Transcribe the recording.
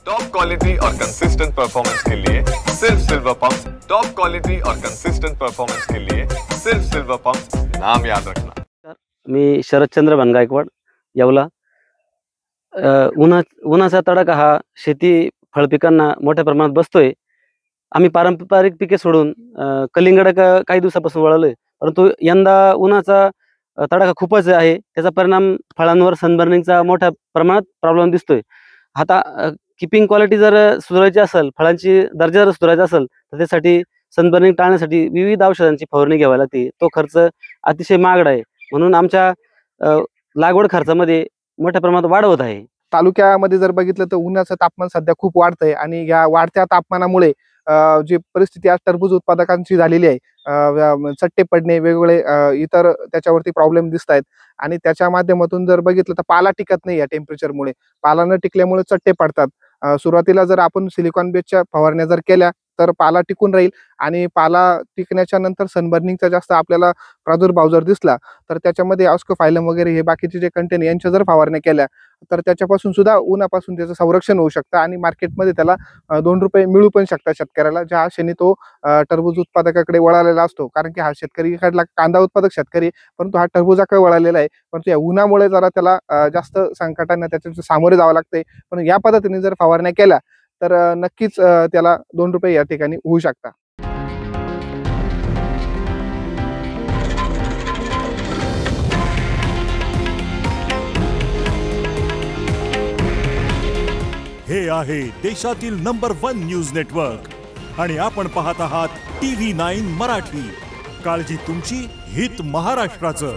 Top quality और consistent performance के लिए सिर्फ सिल्वर पंप्स। टॉप क्वालिटी और कंसिस्टेंट परफॉर्मेंस के लिए सिर्फ सिल्वर पंप्स, नाम याद रखना। मी शरदचंद्र बनगायकवाड येवला। उन्हाचा तडाखा हा शेती फळपिकांना मोठ्या प्रमाणात बसतोय। आम्ही पारंपरिक पिके सोडून कलिंगडाकडे काही दिवसापासून वळलोय, परंतु यंदा उन्हाचा तडाखा खूपच आहे। त्याचा परिणाम फळांवर सनबर्निंगचा मोठ्या प्रमाणात प्रॉब्लेम दिसतोय। आता कीपिंग क्वालिटी जर सुधारायची असेल, फळांची दर्जा जर सुधारायचा असेल, तर त्यासाठी सनबर्निंग टाळण्यासाठी विविध औषधांची फवारणी घ्यावी लागते। तो खर्च अतिशय महागड आहे, म्हणून आमच्या लागवड खर्चामध्ये मोठ्या प्रमाणात वाढ होत आहे। तालुक्यामध्ये जर बघितलं तर उन्हाचं तापमान सध्या खूप वाढतंय आणि या वाढत्या तापमानामुळे जी परिस्थिती आज टरबूज उत्पादकांची झालेली आहे, चट्टे पडणे, वेगवेगळे इतर त्याच्यावरती प्रॉब्लेम दिसत आहेत। आणि त्याच्या माध्यमातून जर बघितलं तर पाला टिकत नाही या टेम्परेचरमुळे। पाला न टिकल्यामुळे चट्टे पडतात। सुरुवातीला जर आपण सिलिकॉन बेसच्या फवारण्या जर केल्या तर पाला टिकून राहील, आणि पाला टिकण्याच्या नंतर सनबर्निंगचा जास्त आपल्याला प्रादुर्भाव जर दिसला तर त्याच्यामध्ये ऑस्कोफायलम वगैरे हे बाकीचे जे कंटेन यांच्या जर फवारण्या केल्या तर त्याच्यापासून सुद्धा उन्हापासून त्याचं संरक्षण होऊ शकतं आणि मार्केटमध्ये त्याला 2 रुपये मिळू पण शकतात शेतकऱ्याला, ज्या आशेने तो टरबूज उत्पादकाकडे वळालेला असतो। कारण की हा शेतकरी इकडला कांदा उत्पादक शेतकरी, परंतु हा टरबूजाकडे वळालेला आहे। परंतु या उन्हामुळे जरा त्याला जास्त संकटांना त्याच्या सामोरे जावं लागतंय। पण या पद्धतीने जर फवारण्या केल्या तर नक्कीच त्याला 2 रुपये या ठिकाणी होऊ शकतात। हे आहे देशातील नंबर 1 न्यूज नेटवर्क आणि आपण पाहत आहात TV9 मराठी। काळजी तुमची, हित महाराष्ट्राचं।